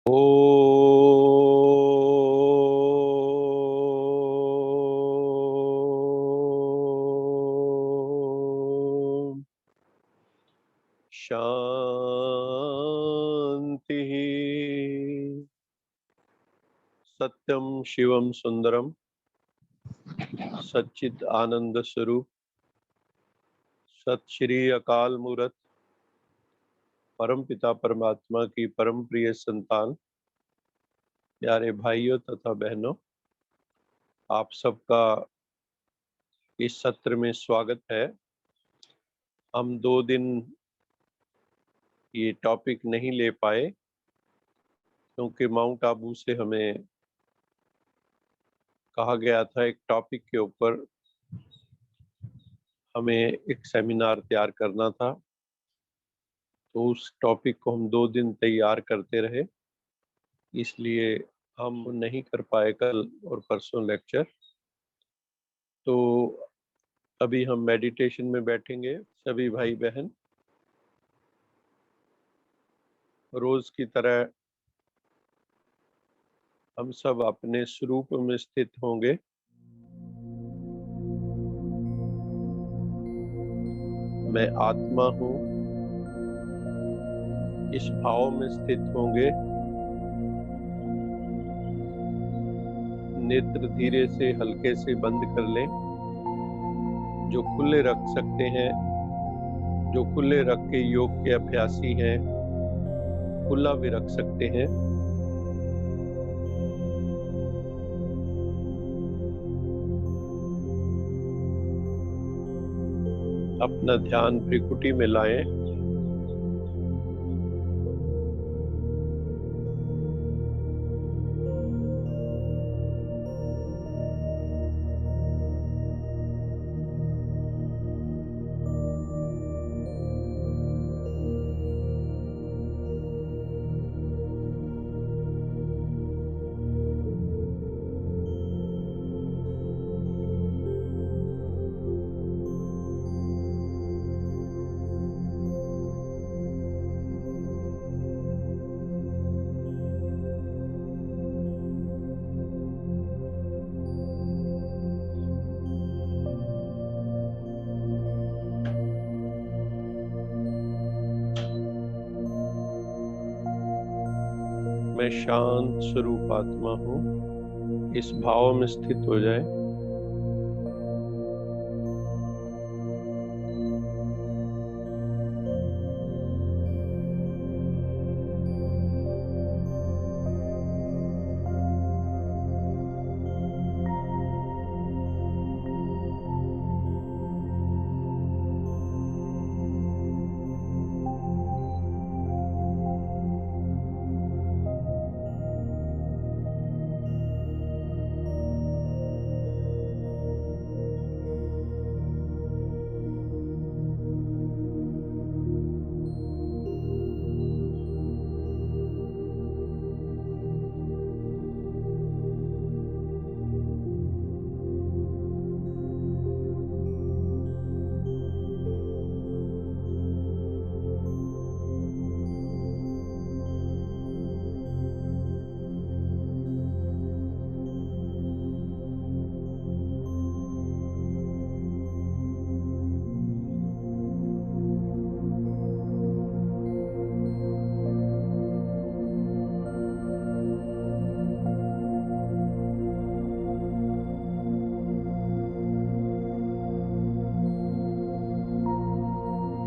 ओम शांति। सत्यम शिवम सुंदरम सच्चिद आनंद स्वरूप सत श्री अकाल मूरत परम पिता परमात्मा की परम प्रिय संतान प्यारे भाइयों तथा बहनों, आप सबका इस सत्र में स्वागत है। हम 2 दिन ये टॉपिक नहीं ले पाए क्योंकि माउंट आबू से हमें कहा गया था एक टॉपिक के ऊपर हमें एक सेमिनार तैयार करना था, तो उस टॉपिक को हम 2 दिन तैयार करते रहे, इसलिए हम नहीं कर पाए कल और परसों लेक्चर। तो अभी हम मेडिटेशन में बैठेंगे। सभी भाई बहन रोज की तरह हम सब अपने स्वरूप में स्थित होंगे। मैं आत्मा हूँ, इस भाव में स्थित होंगे। नेत्र धीरे से हल्के से बंद कर लें। जो खुले रख सकते हैं, जो खुले रख के योग के अभ्यासी हैं, खुला भी रख सकते हैं। अपना ध्यान भ्रिकुटी में लाएं। मैं शांत स्वरूप आत्मा हूँ, इस भाव में स्थित हो जाए।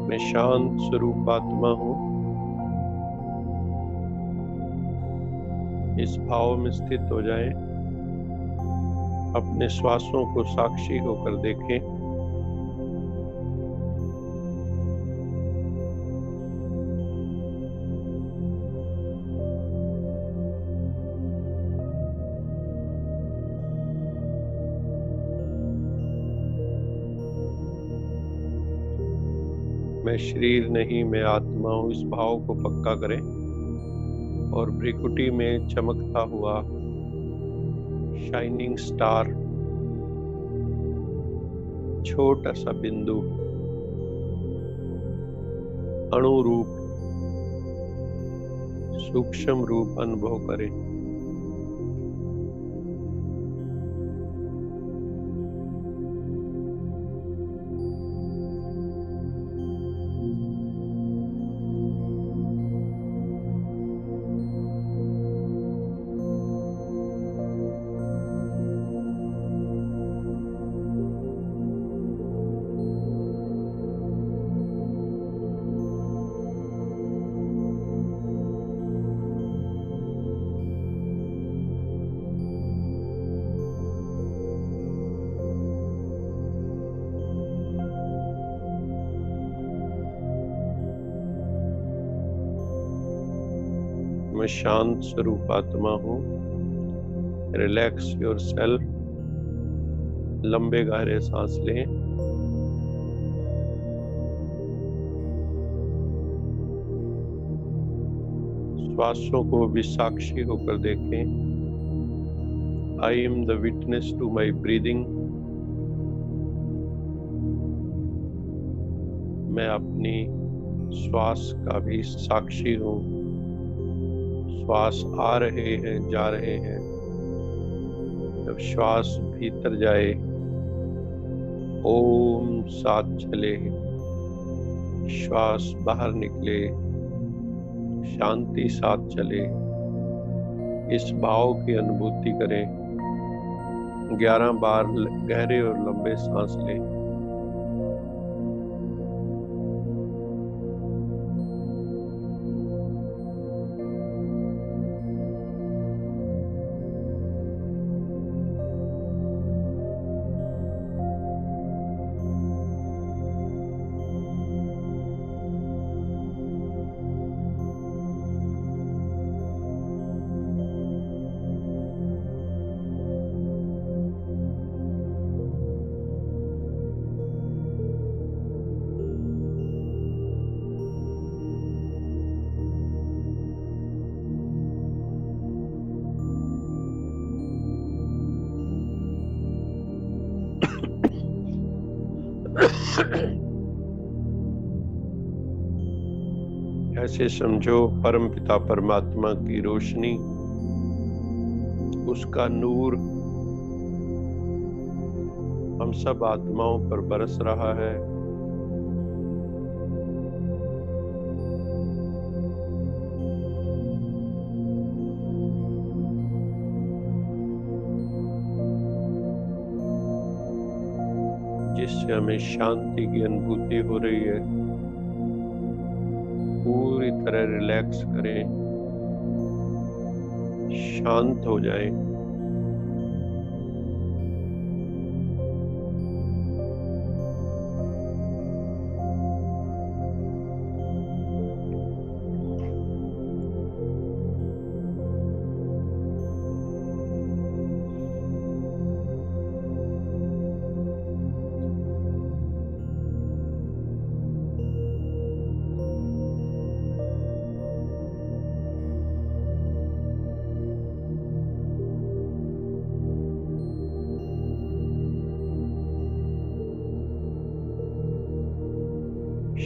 मैं शांत स्वरूप आत्मा हूँ, इस भाव में स्थित हो जाएं। अपने श्वासों को साक्षी होकर देखें। मैं शरीर नहीं, मैं आत्मा हूँ, इस भाव को पक्का करें और भ्रिकुटी में चमकता हुआ शाइनिंग स्टार, छोटा सा बिंदु, अणु रूप सूक्ष्म रूप अनुभव करें। मैं शांत स्वरूप आत्मा हूँ। Relax yourself. लंबे गहरे सांस लें। श्वासों को भी साक्षी होकर देखें। I am the witness to my breathing. मैं अपनी श्वास का भी साक्षी हूँ। श्वास आ रहे हैं, जा रहे हैं। जब श्वास भीतर जाए, ओम साथ चले। श्वास बाहर निकले, शांति साथ चले। इस भाव की अनुभूति करें। 11 बार गहरे और लंबे सांस लें। ऐसे समझो परम पिता परमात्मा की रोशनी, उसका नूर हम सब आत्माओं पर बरस रहा है। जिससे हमें शांति की अनुभूति हो रही है। पूरी तरह रिलैक्स करें, शांत हो जाएं।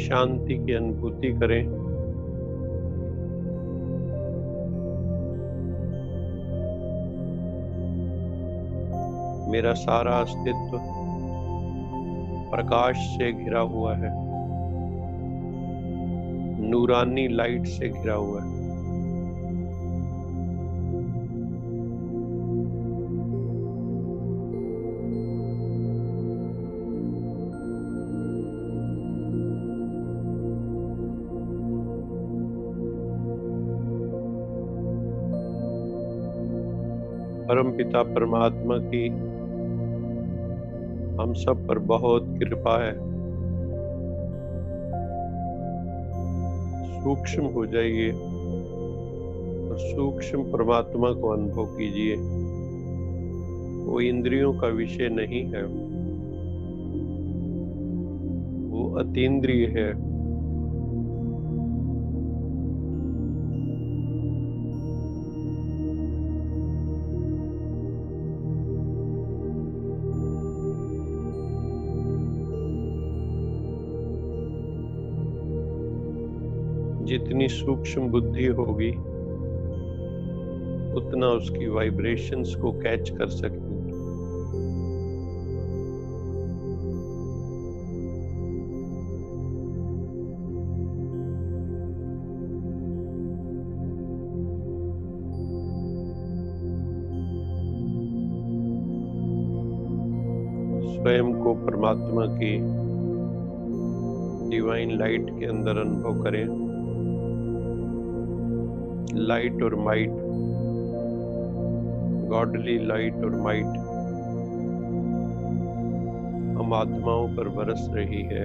शांति की अनुभूति करें। मेरा सारा अस्तित्व प्रकाश से घिरा हुआ है, नूरानी लाइट से घिरा हुआ है। परम पिता परमात्मा की हम सब पर बहुत कृपा है। सूक्ष्म हो जाइए और सूक्ष्म परमात्मा को अनुभव कीजिए। वो इंद्रियों का विषय नहीं है, वो अतीन्द्रिय है। जितनी सूक्ष्म बुद्धि होगी उतना उसकी वाइब्रेशंस को कैच कर सकें। स्वयं को परमात्मा की डिवाइन लाइट के अंदर अनुभव करें। लाइट और माइट, गॉडली लाइट और माइट हम आत्माओं पर बरस रही है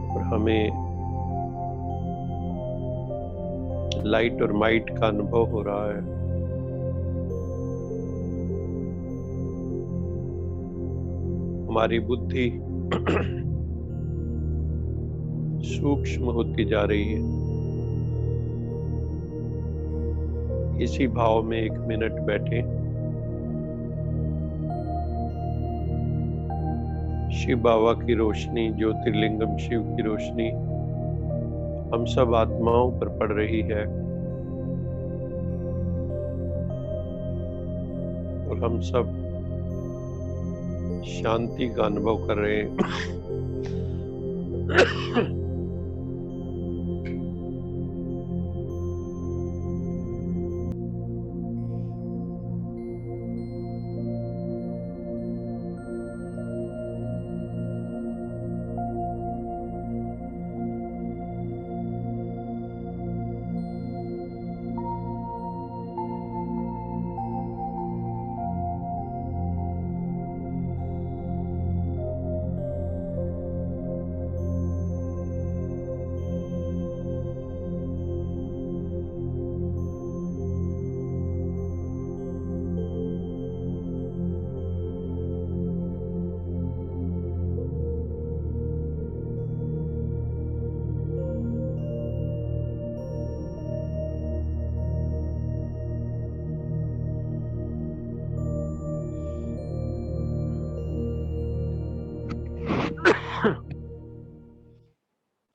और हमें लाइट और माइट का अनुभव हो रहा है। हमारी बुद्धि सूक्ष्म होती जा रही है। इसी भाव में 1 मिनट बैठे। शिव बाबा की रोशनी, ज्योतिर्लिंगम शिव की रोशनी हम सब आत्माओं पर पड़ रही है और हम सब शांति का अनुभव कर रहे हैं।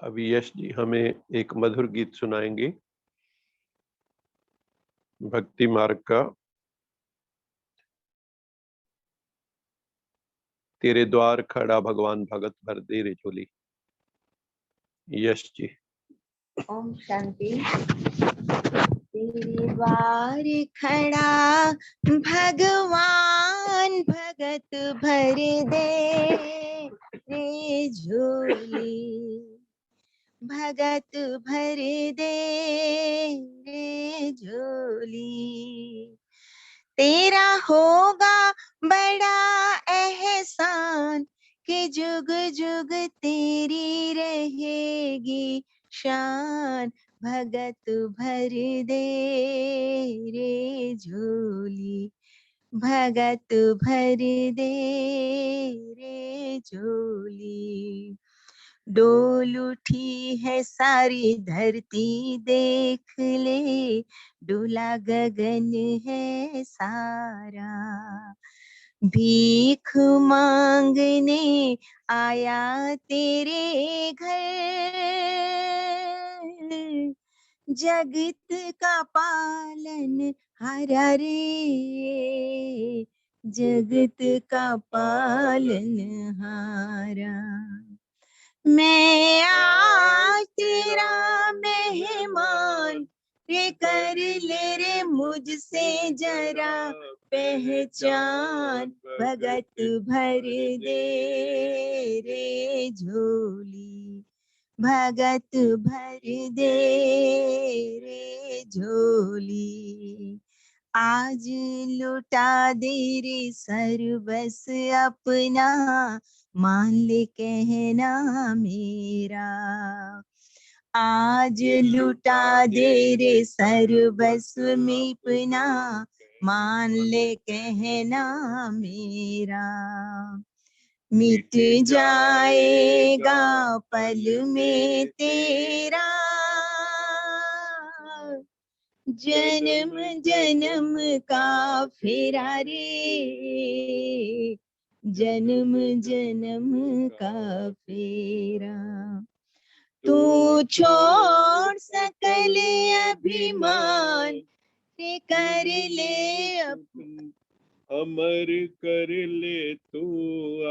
अभी यश जी हमें एक मधुर गीत सुनाएंगे भक्ति मार्ग का। तेरे द्वार खड़ा भगवान भगत भर दे रे झोली। यश जी। ओम शांति। तेरे द्वार खड़ा भगवान भगत भर दे रे झोली, भगत भर दे रे झोली। तेरा होगा बड़ा एहसान कि जुग जुग तेरी रहेगी शान, भगत भर दे रे झोली, भगत भर दे रे झोली। डोल उठी है सारी धरती देख ले, डोला गगन है सारा। भीख मांगने आया तेरे घर, जगत का पालन हारा रे, जगत का पालन हारा। मैं आज तेरा मेहमान, रे कर ले रे मुझसे जरा पहचान, भगत भर दे रे झोली, भगत भर दे रे झोली। आज लुटा दे रे सर्वस अपना, मान ले कहना मेरा। आज लुटा दे रे सर्वस्व में अपना, मान ले कहना मेरा। मिट जाएगा पल में तेरा, जन्म जन्म का फेरा रे, जन्म जन्म का फेरा। तू छोड़ सकल अभिमान से कर ले अमर कर ले तू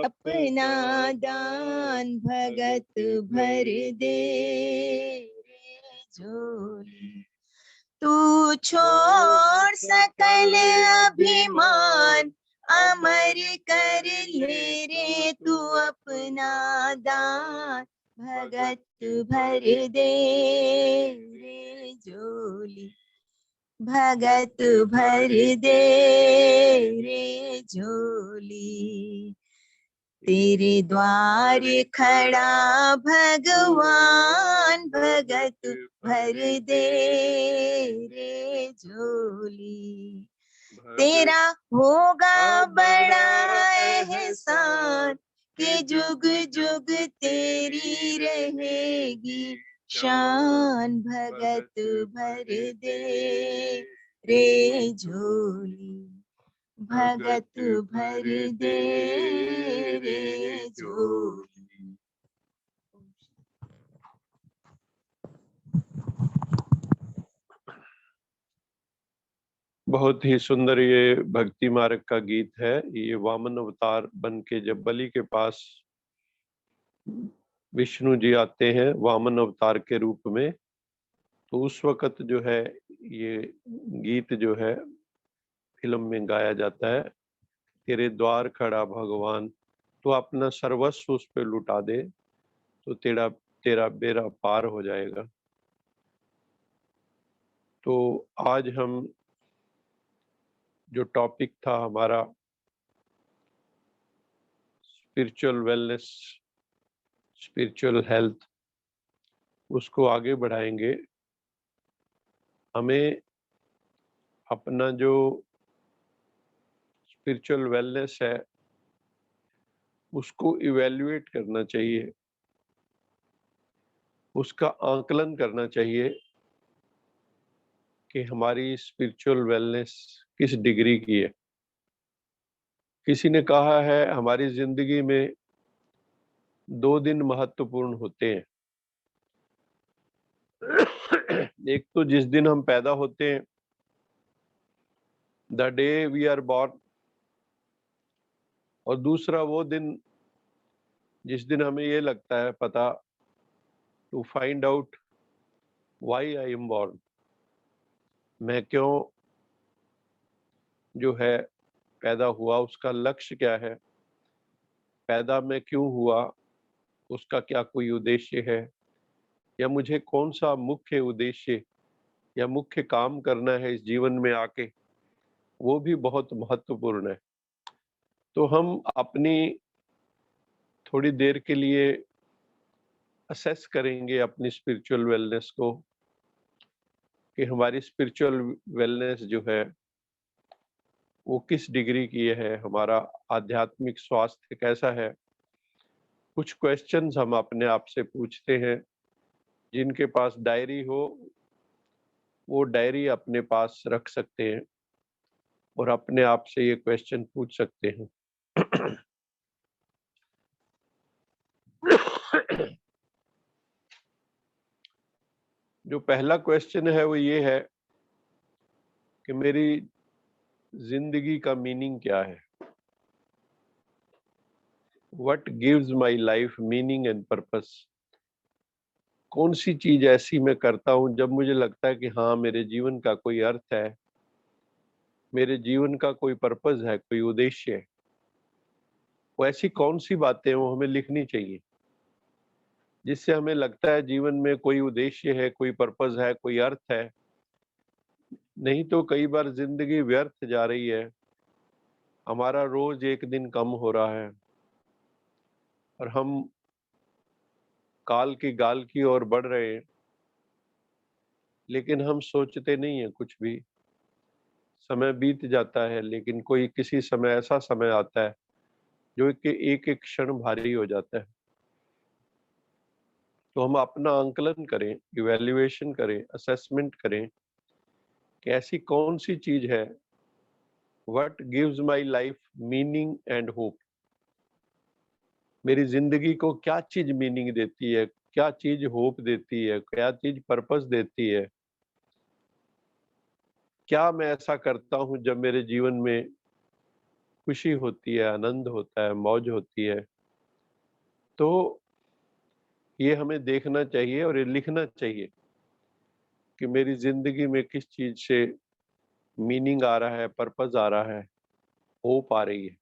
अपना दान भगत भर दे रे झोली। तू छोड़ सकल अभिमान अमर कर ले रे तू अपना दान भगत भर दे रे झोली। भगत भर दे रे झोली। तेरे द्वार खड़ा भगवान भगत भर दे रे झोली। तेरा होगा बड़ा एहसान कि जुग जुग तेरी रहेगी शान भगत भर दे रे झोली। भगत भर दे रे झोली। बहुत ही सुंदर ये भक्ति मार्ग का गीत है। ये वामन अवतार बन के जब बलि के पास विष्णु जी आते हैं वामन अवतार के रूप में, तो उस वक्त जो है ये गीत जो है फिल्म में गाया जाता है। तेरे द्वार खड़ा भगवान, तो अपना सर्वस्व उस पे लुटा दे तो तेरा बेड़ा पार हो जाएगा। तो आज हम जो टॉपिक था हमारा स्पिरिचुअल वेलनेस, स्पिरिचुअल हेल्थ, उसको आगे बढ़ाएंगे। हमें अपना जो स्पिरिचुअल वेलनेस है उसको इवैल्यूएट करना चाहिए, उसका आंकलन करना चाहिए कि हमारी स्पिरिचुअल वेलनेस किस डिग्री की है। किसी ने कहा है हमारी जिंदगी में 2 दिन महत्वपूर्ण होते हैं। एक तो जिस दिन हम पैदा होते हैं, the day we are born, और दूसरा वो दिन जिस दिन हमें ये लगता है पता to find out why I am born, मैं क्यों जो है पैदा हुआ, उसका लक्ष्य क्या है, पैदा मैं क्यों हुआ, उसका क्या कोई उद्देश्य है, या मुझे कौन सा मुख्य उद्देश्य या मुख्य काम करना है इस जीवन में आके, वो भी बहुत महत्वपूर्ण है। तो हम अपनी थोड़ी देर के लिए असेस करेंगे अपनी स्पिरिचुअल वेलनेस को कि हमारी स्पिरिचुअल वेलनेस जो है वो किस डिग्री की है, हमारा आध्यात्मिक स्वास्थ्य कैसा है। कुछ क्वेश्चंस हम अपने आप से पूछते हैं। जिनके पास डायरी हो वो डायरी अपने पास रख सकते हैं और अपने आप से ये क्वेश्चन पूछ सकते हैं। जो पहला क्वेश्चन है वो ये है कि मेरी जिंदगी का मीनिंग क्या है। What gives my life meaning and purpose? कौन सी चीज ऐसी मैं करता हूं जब मुझे लगता है कि हाँ मेरे जीवन का कोई अर्थ है, मेरे जीवन का कोई पर्पस है, कोई उद्देश्य है। वो ऐसी कौन सी बातें वो हमें लिखनी चाहिए जिससे हमें लगता है जीवन में कोई उद्देश्य है, कोई पर्पस है, कोई अर्थ है। नहीं तो कई बार जिंदगी व्यर्थ जा रही है, हमारा रोज एक दिन कम हो रहा है और हम काल की गाल की ओर बढ़ रहे हैं, लेकिन हम सोचते नहीं है कुछ भी। समय बीत जाता है लेकिन कोई किसी समय ऐसा समय आता है जो कि एक एक क्षण भारी हो जाता है। तो हम अपना आंकलन करें, इवैल्यूएशन करें, असेसमेंट करें कि ऐसी कौन सी चीज है, what gives my life meaning and hope. मेरी जिंदगी को क्या चीज मीनिंग देती है, क्या चीज होप देती है, क्या चीज पर्पस देती है, क्या मैं ऐसा करता हूँ जब मेरे जीवन में खुशी होती है, आनंद होता है, मौज होती है। तो ये हमें देखना चाहिए और ये लिखना चाहिए कि मेरी जिंदगी में किस चीज से मीनिंग आ रहा है, पर्पस आ रहा है, होप आ रही है।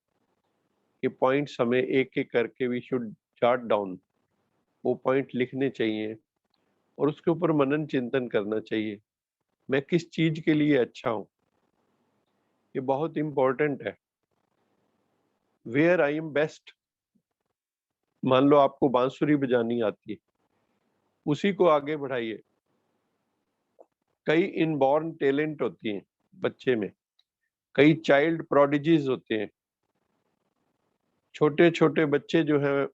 ये पॉइंट्स हमें एक एक करके वी शुड जॉट डाउन, वो पॉइंट लिखने चाहिए और उसके ऊपर मनन चिंतन करना चाहिए। मैं किस चीज के लिए अच्छा हूँ, ये बहुत इंपॉर्टेंट है। Where I am best. मान लो आपको बांसुरी बजानी आती है, उसी को आगे बढ़ाइए। कई इनबॉर्न टैलेंट होती हैं बच्चे में, कई चाइल्ड प्रोडिजीज होते हैं। छोटे छोटे बच्चे जो हैं,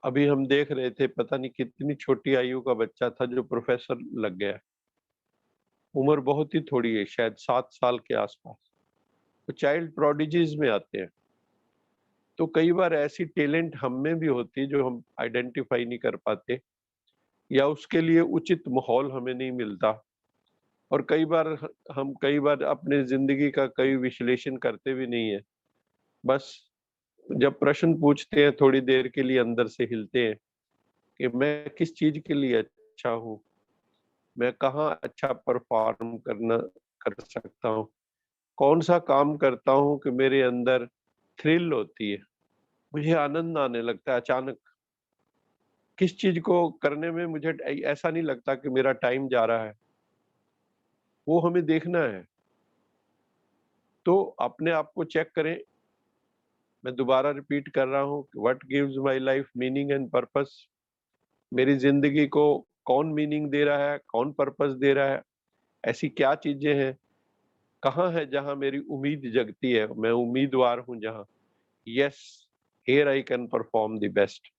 अभी हम देख रहे थे, पता नहीं कितनी छोटी आयु का बच्चा था जो प्रोफेसर लग गया। उम्र बहुत ही थोड़ी है, शायद 7 साल के आसपास। तो चाइल्ड प्रोडिजीज में आते हैं। तो कई बार ऐसी टैलेंट हम में भी होती है जो हम आइडेंटिफाई नहीं कर पाते, या उसके लिए उचित माहौल हमें नहीं मिलता। और कई बार अपने जिंदगी का कई विश्लेषण करते भी नहीं है। बस जब प्रश्न पूछते हैं, थोड़ी देर के लिए अंदर से हिलते हैं कि मैं किस चीज के लिए अच्छा हूँ, मैं कहाँ अच्छा परफॉर्म कर सकता हूँ, कौन सा काम करता हूँ कि मेरे अंदर थ्रिल होती है, मुझे आनंद आने लगता है अचानक। किस चीज को करने में मुझे ऐसा नहीं लगता कि मेरा टाइम जा रहा है, वो हमें देखना है। तो अपने आप को चेक करें। मैं दोबारा रिपीट कर रहा हूँ, what gives my life meaning and purpose. मेरी जिंदगी को कौन मीनिंग दे रहा है, कौन पर्पस दे रहा है, ऐसी क्या चीजें हैं, कहाँ है जहां मेरी उम्मीद जगती है, मैं उम्मीदवार हूं जहां, yes, here I can perform the best,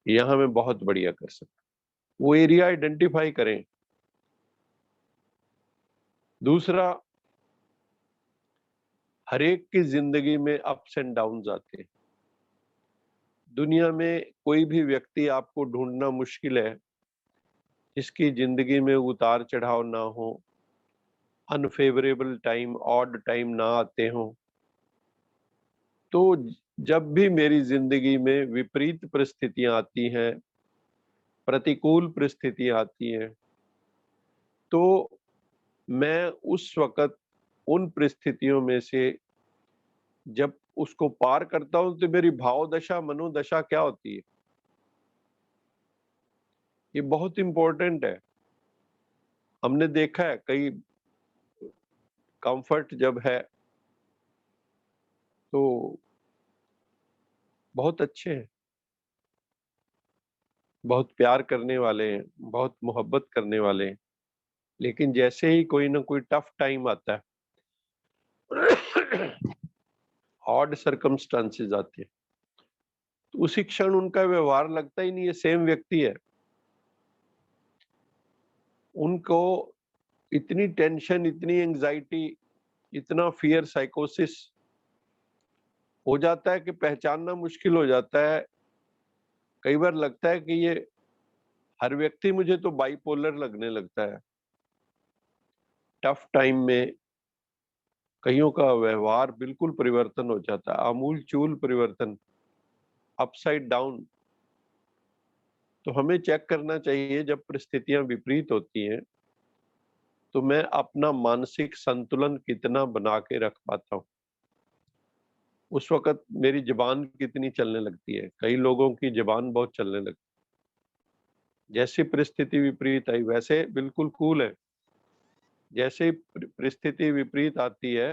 यहाँ मैं बहुत बढ़िया कर सकता हूं। वो एरिया आइडेंटिफाई करें। दूसरा, हर एक की जिंदगी में अप्स एंड डाउन्स आते हैं। दुनिया में कोई भी व्यक्ति आपको ढूंढना मुश्किल है जिसकी जिंदगी में उतार चढ़ाव ना हो, अनफेवरेबल टाइम, ऑड टाइम ना आते हों। तो जब भी मेरी जिंदगी में विपरीत परिस्थितियां आती हैं, प्रतिकूल परिस्थितियां आती हैं, तो मैं उस वक्त उन परिस्थितियों में से जब उसको पार करता हूं तो मेरी भाव दशा, मनोदशा क्या होती है, ये बहुत इंपॉर्टेंट है। हमने देखा है कई, कंफर्ट जब है तो बहुत अच्छे हैं, बहुत प्यार करने वाले हैं, बहुत मोहब्बत करने वाले हैं। लेकिन जैसे ही कोई ना कोई टफ टाइम आता है, ऑड सर्कमस्टांसेस आते हैं, तो उसी क्षण उनका व्यवहार लगता ही नहीं है सेम व्यक्ति है। उनको इतनी टेंशन, इतनी एंजाइटी, इतना फियर साइकोसिस हो जाता है कि पहचानना मुश्किल हो जाता है। कई बार लगता है कि ये हर व्यक्ति मुझे तो बाइपोलर लगने लगता है। टफ टाइम में कईयों का व्यवहार बिल्कुल परिवर्तन हो जाता है, आमूल चूल परिवर्तन, अपसाइड डाउन। तो हमें चेक करना चाहिए जब परिस्थितियां विपरीत होती हैं तो मैं अपना मानसिक संतुलन कितना बना के रख पाता हूँ। उस वक्त मेरी जुबान कितनी चलने लगती है। कई लोगों की जुबान बहुत चलने लगती है। जैसी परिस्थिति विपरीत आई वैसे बिल्कुल कूल है, जैसे ही परिस्थिति विपरीत आती है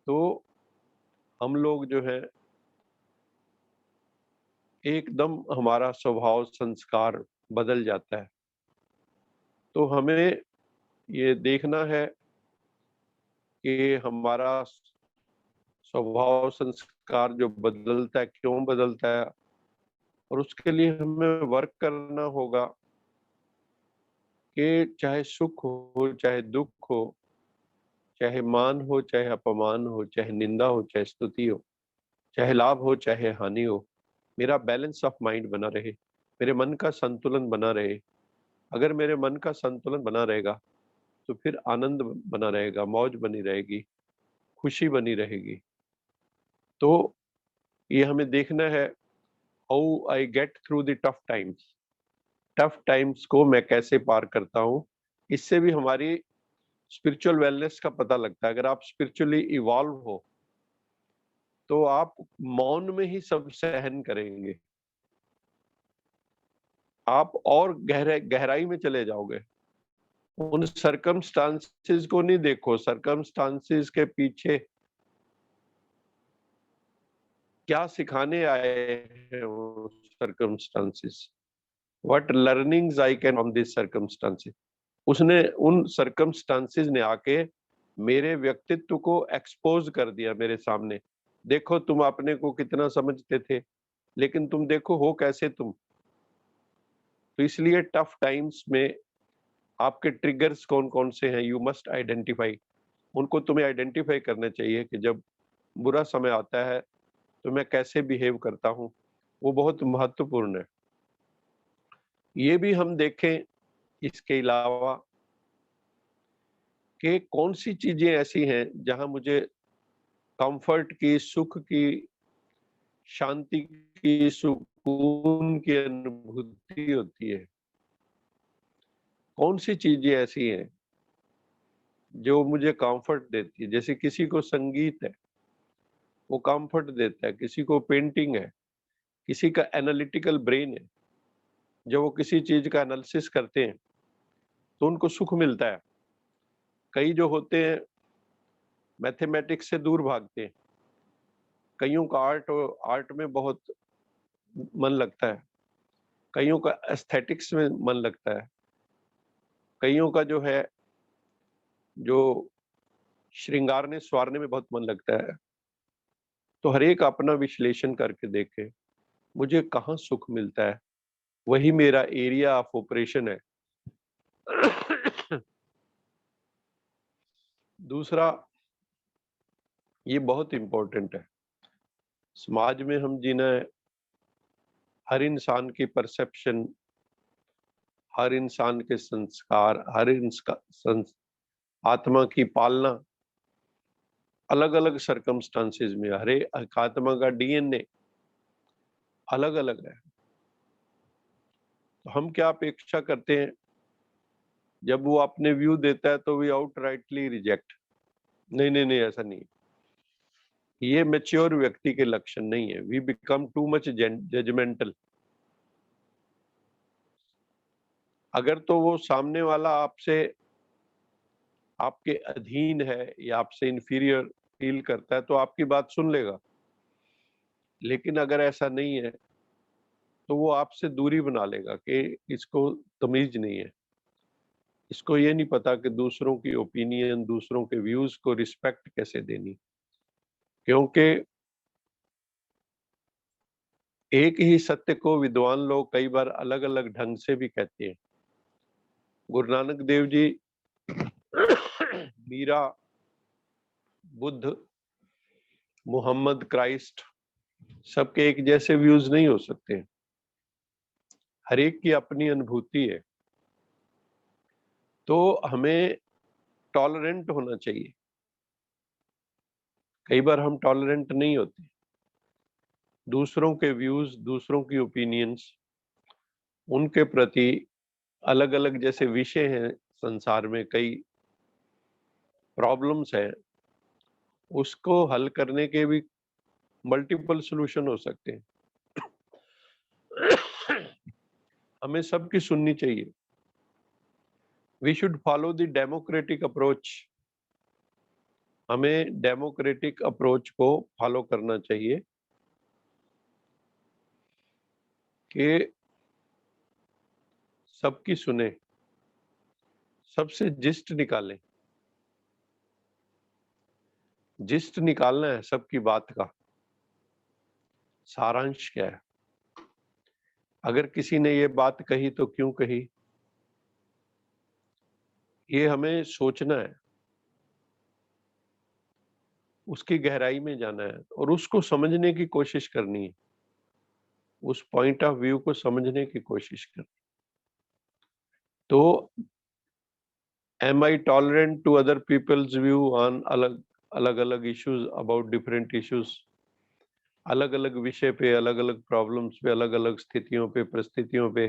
तो हम लोग जो है एकदम, हमारा स्वभाव संस्कार बदल जाता है। तो हमें ये देखना है कि हमारा स्वभाव संस्कार जो बदलता है, क्यों बदलता है, और उसके लिए हमें वर्क करना होगा कि चाहे सुख हो, चाहे दुख हो, चाहे मान हो, चाहे अपमान हो, चाहे निंदा हो, चाहे स्तुति हो, चाहे लाभ हो, चाहे हानि हो, मेरा बैलेंस ऑफ माइंड बना रहे, मेरे मन का संतुलन बना रहे। अगर मेरे मन का संतुलन बना रहेगा तो फिर आनंद बना रहेगा, मौज बनी रहेगी, खुशी बनी रहेगी। तो ये हमें देखना है, how I get through the tough times. Tough times को मैं कैसे पार करता हूँ, इससे भी हमारी स्पिरिचुअल वेलनेस का पता लगता है। अगर आप स्पिरिचुअली इवॉल्व हो तो आप मौन में ही सब सहन करेंगे, आप और गहराई में चले जाओगे। उन सर्कमस्टांसेस को नहीं देखो, सर्कमस्टांसेस के पीछे क्या सिखाने आए हैं वो circumstances, what learnings I can from this circumstances. उसने, उन सर्कमस्टांसेस ने आके मेरे व्यक्तित्व को एक्सपोज कर दिया मेरे सामने। देखो तुम अपने को कितना समझते थे, लेकिन तुम देखो हो कैसे तुम। तो इसलिए टफ टाइम्स में आपके ट्रिगर्स कौन कौन से हैं, यू मस्ट आइडेंटिफाई। उनको तुम्हें आइडेंटिफाई करना चाहिए कि जब बुरा समय आता है तो मैं कैसे बिहेव करता हूँ, वो बहुत महत्वपूर्ण है। ये भी हम देखें इसके अलावा कि कौन सी चीजें ऐसी हैं जहां मुझे कंफर्ट की, सुख की, शांति की, सुकून की अनुभूति होती है। कौन सी चीजें ऐसी हैं जो मुझे कंफर्ट देती है। जैसे किसी को संगीत है, वो कंफर्ट देता है, किसी को पेंटिंग है, किसी का एनालिटिकल ब्रेन है, जब वो किसी चीज का एनालिसिस करते हैं तो उनको सुख मिलता है। कई जो होते हैं मैथमेटिक्स से दूर भागते हैं, कईयों का आर्ट में बहुत मन लगता है, कईयों का एस्थेटिक्स में मन लगता है, कईयों का जो है जो श्रृंगारने स्वारने में बहुत मन लगता है। तो हर एक अपना विश्लेषण करके देखे मुझे कहाँ सुख मिलता है, वही मेरा एरिया ऑफ ऑपरेशन है। दूसरा, ये बहुत इंपॉर्टेंट है, समाज में हम जीना है, हर इंसान की परसेप्शन, हर इंसान के संस्कार, हर आत्मा की पालना अलग अलग सर्कमस्टांसेस में, हर एक आत्मा का डीएनए अलग अलग है। तो हम क्या अपेक्षा करते हैं, जब वो अपने व्यू देता है तो वी आउटराइटली रिजेक्ट, नहीं नहीं नहीं ऐसा नहीं। ये मैच्योर व्यक्ति के लक्षण नहीं है। We become too much judgemental. अगर तो वो सामने वाला आपसे, आपके अधीन है या आपसे इंफीरियर फील करता है तो आपकी बात सुन लेगा। लेकिन अगर ऐसा नहीं है तो वो आपसे दूरी बना लेगा कि इसको तमीज नहीं है, इसको ये नहीं पता कि दूसरों की ओपिनियन, दूसरों के व्यूज को रिस्पेक्ट कैसे देनी। क्योंकि एक ही सत्य को विद्वान लोग कई बार अलग अलग ढंग से भी कहते हैं। गुरु नानक देव जी, मीरा, बुद्ध, मोहम्मद, क्राइस्ट, सबके एक जैसे व्यूज नहीं हो सकते। हर एक की अपनी अनुभूति है। तो हमें टॉलरेंट होना चाहिए। कई बार हम टॉलरेंट नहीं होते। दूसरों के व्यूज, दूसरों की ओपिनियंस, उनके प्रति अलग अलग जैसे विषय हैं संसार में, कई प्रॉब्लम्स हैं, उसको हल करने के भी मल्टीपल सॉल्यूशन हो सकते हैं। हमें सबकी सुननी चाहिए। We should follow the democratic approach. हमें डेमोक्रेटिक अप्रोच को फॉलो करना चाहिए कि सबकी सुने, सबसे जिस्ट निकालें। जिस्ट निकालना है सबकी बात का सारांश क्या है। अगर किसी ने ये बात कही तो क्यों कही, ये हमें सोचना है, उसकी गहराई में जाना है और उसको समझने की कोशिश करनी है। उस पॉइंट ऑफ व्यू को समझने की कोशिश करनी। तो am I tolerant to other people's view on अलग अलग issues about different issues, अलग अलग विषय पे, अलग अलग प्रॉब्लम्स पे, अलग अलग स्थितियों पे, परिस्थितियों पे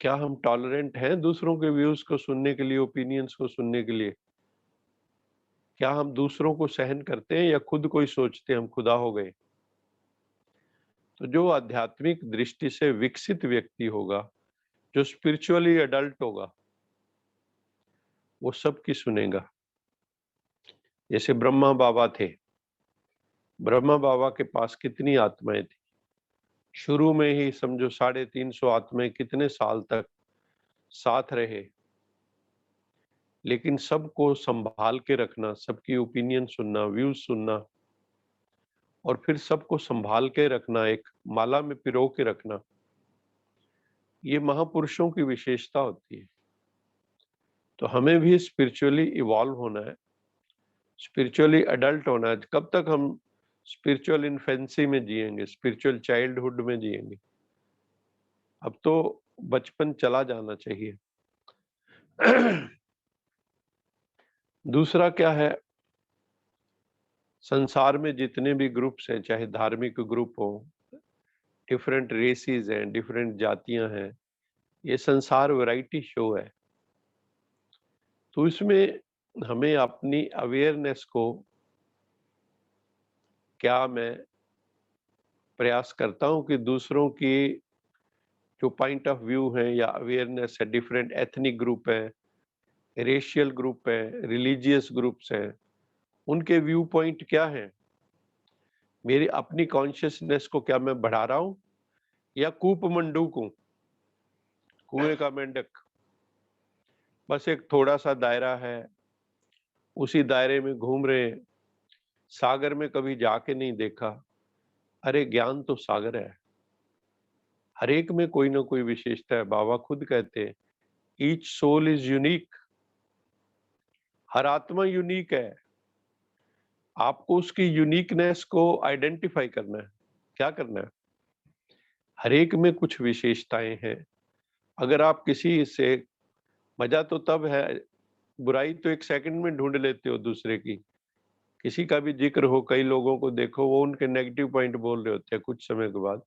क्या हम टॉलरेंट हैं दूसरों के व्यूज को सुनने के लिए, ओपिनियंस को सुनने के लिए? क्या हम दूसरों को सहन करते हैं या खुद को ही सोचते हैं हम खुदा हो गए? तो जो आध्यात्मिक दृष्टि से विकसित व्यक्ति होगा, जो स्पिरिचुअली अडल्ट होगा, वो सबकी सुनेगा। जैसे ब्रह्मा बाबा थे, ब्रह्मा बाबा के पास कितनी आत्माएं थी, शुरू में ही समझो 350 आत्माएं कितने साल तक साथ रहे, लेकिन सबको संभाल के रखना, सबकी ओपिनियन सुनना, व्यूज सुनना, और फिर सबको संभाल के रखना, एक माला में पिरो के रखना, ये महापुरुषों की विशेषता होती है। तो हमें भी स्पिरिचुअली इवॉल्व होना है, स्पिरिचुअली अडल्ट होना है। कब तक हम स्पिरिचुअल इन्फेंसी में जिएंगे, स्पिरिचुअल चाइल्डहुड में जिएंगे? अब तो बचपन चला जाना चाहिए। दूसरा क्या है, संसार में जितने भी ग्रुप्स हैं, चाहे धार्मिक ग्रुप हो, डिफरेंट रेसेस हैं, डिफरेंट जातियां हैं, ये संसार वैरायटी शो है। तो इसमें हमें अपनी अवेयरनेस को, क्या मैं प्रयास करता हूं कि दूसरों की जो पॉइंट ऑफ व्यू है या अवेयरनेस है, डिफरेंट एथनिक ग्रुप है, रेशियल ग्रुप है, रिलीजियस ग्रुप्स हैं, उनके व्यू पॉइंट क्या है? मेरी अपनी कॉन्शियसनेस को क्या मैं बढ़ा रहा हूं या कूप मंडूक हूं, कुएं का मेंढक? बस एक थोड़ा सा दायरा है, उसी दायरे में घूम रहे हैं, सागर में कभी जाके नहीं देखा। अरे ज्ञान तो सागर है, हर एक में कोई ना कोई विशेषता है। बाबा खुद कहते हैं ईच सोल इज यूनिक, हर आत्मा यूनिक है। आपको उसकी यूनिकनेस को आइडेंटिफाई करना है। क्या करना है? हर एक में कुछ विशेषताएं हैं। अगर आप किसी से, मजा तो तब है, बुराई तो एक सेकंड में ढूंढ लेते हो दूसरे की। किसी का भी जिक्र हो, कई लोगों को देखो वो उनके नेगेटिव पॉइंट बोल रहे होते हैं, कुछ समय के बाद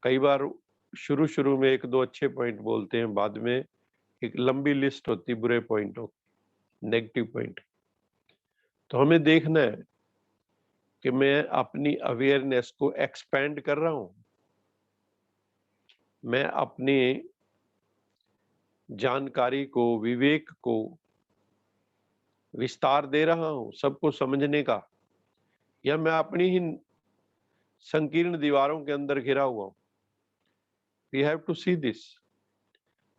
कई बार शुरू शुरू में एक दो अच्छे पॉइंट बोलते हैं, बाद में एक लंबी लिस्ट होती बुरे पॉइंटों, नेगेटिव पॉइंट। तो हमें देखना है कि मैं अपनी अवेयरनेस को एक्सपेंड कर रहा हूं, मैं अपनी जानकारी को, विवेक को विस्तार दे रहा हूं सबको समझने का, या मैं अपनी ही संकीर्ण दीवारों के अंदर घिरा हुआ हूं। We have to see this.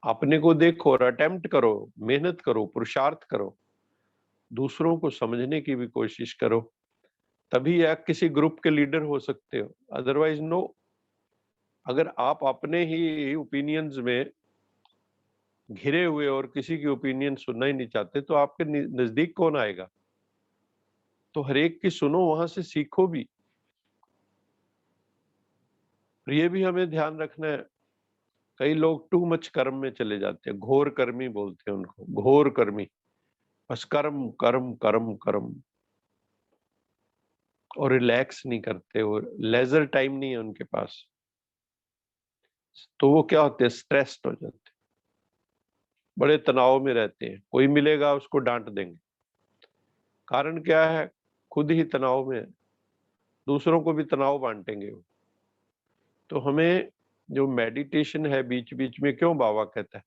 अपने को देखो और अटेम्प्ट करो, मेहनत करो, पुरुषार्थ करो, दूसरों को समझने की भी कोशिश करो, तभी आप किसी ग्रुप के लीडर हो सकते हो। Otherwise no. अगर आप अपने ही ओपिनियंस में घिरे हुए और किसी की ओपिनियन सुनना ही नहीं चाहते, तो आपके नजदीक कौन आएगा? तो हर एक की सुनो, वहां से सीखो भी। और ये भी हमें ध्यान रखना है, कई लोग टू मच कर्म में चले जाते हैं, घोर कर्मी बोलते हैं उनको, घोर कर्मी, बस कर्म कर्म कर्म कर्म, और रिलैक्स नहीं करते, और लेजर टाइम नहीं है उनके पास। तो वो क्या होते हैं, स्ट्रेस्ड हो जाते हैं, बड़े तनाव में रहते हैं। कोई मिलेगा उसको डांट देंगे। कारण क्या है? खुद ही तनाव में है, दूसरों को भी तनाव बांटेंगे वो। तो हमें जो मेडिटेशन है बीच बीच में, क्यों बाबा कहता है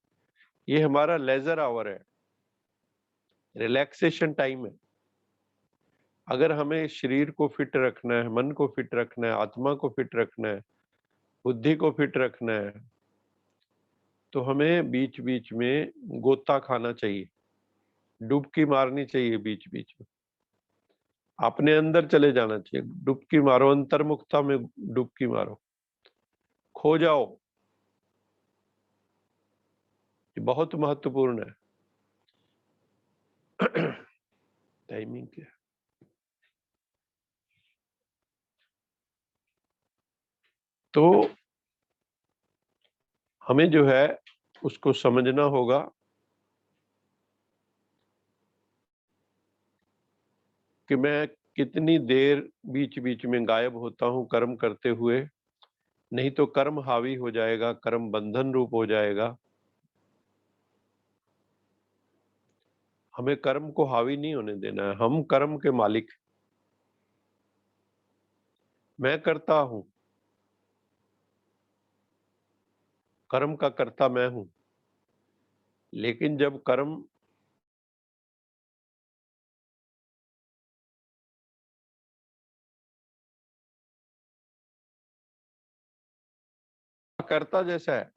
ये हमारा लेजर आवर है, रिलैक्सेशन टाइम है। अगर हमें शरीर को फिट रखना है, मन को फिट रखना है, आत्मा को फिट रखना है, बुद्धि को फिट रखना है, तो हमें बीच बीच में गोता खाना चाहिए, डुबकी मारनी चाहिए बीच बीच में, अपने अंदर चले जाना चाहिए, डुबकी मारो, अंतर्मुखता में डुबकी मारो, खो जाओ। ये बहुत महत्वपूर्ण है। टाइमिंग क्या है? तो हमें जो है उसको समझना होगा कि मैं कितनी देर बीच बीच में गायब होता हूं कर्म करते हुए, नहीं तो कर्म हावी हो जाएगा, कर्म बंधन रूप हो जाएगा। हमें कर्म को हावी नहीं होने देना है, हम कर्म के मालिक। मैं करता हूं, कर्म का कर्ता मैं हूं, लेकिन जब कर्म करता जैसा है,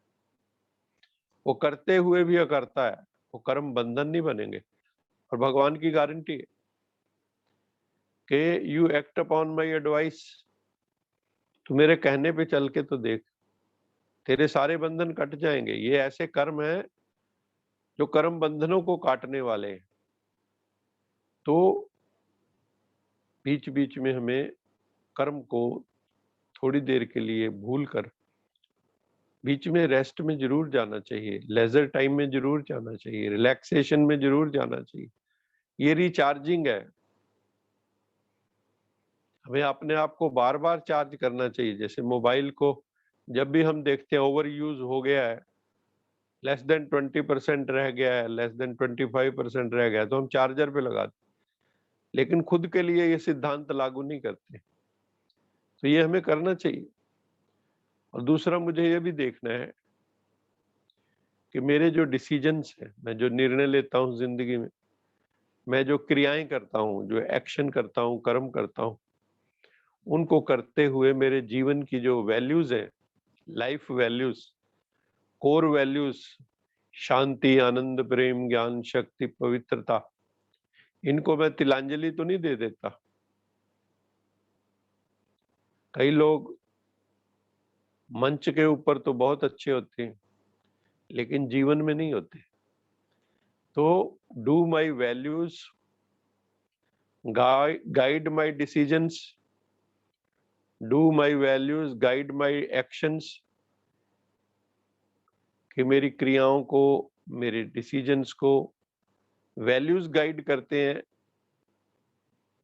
वो करते हुए भी अकर्ता है, वो कर्म बंधन नहीं बनेंगे। और भगवान की गारंटी है कि you act upon my advice, तू मेरे कहने पे चल के तो देख, तेरे सारे बंधन कट जाएंगे। ये ऐसे कर्म है जो कर्म बंधनों को काटने वाले हैं। तो बीच बीच में हमें कर्म को थोड़ी देर के लिए भूल कर बीच में रेस्ट में जरूर जाना चाहिए, लेजर टाइम में जरूर जाना चाहिए, रिलैक्सेशन में जरूर जाना चाहिए। ये रिचार्जिंग है। हमें अपने आप को बार बार चार्ज करना चाहिए। जैसे मोबाइल को जब भी हम देखते हैं ओवर यूज हो गया है, लेस देन 20% रह गया है, लेस देन 25% रह गया है, तो हम चार्जर पे लगा देते, लेकिन खुद के लिए ये सिद्धांत लागू नहीं करते। तो ये हमें करना चाहिए। और दूसरा मुझे ये भी देखना है कि मेरे जो डिसीजंस हैं, मैं जो निर्णय लेता हूँ जिंदगी में, मैं जो क्रियाएं करता हूँ, जो एक्शन करता हूँ, कर्म करता हूँ, उनको करते हुए मेरे जीवन की जो वैल्यूज है, लाइफ वैल्यूज, कोर वैल्यूज, शांति, आनंद, प्रेम, ज्ञान, शक्ति, पवित्रता, इनको मैं तिलांजलि तो नहीं दे देता। कई लोग मंच के ऊपर तो बहुत अच्छे होते हैं, लेकिन जीवन में नहीं होते। तो do my values guide my decisions, do my values guide my actions, कि मेरी क्रियाओं को, मेरे डिसीजंस को वैल्यूज गाइड करते हैं,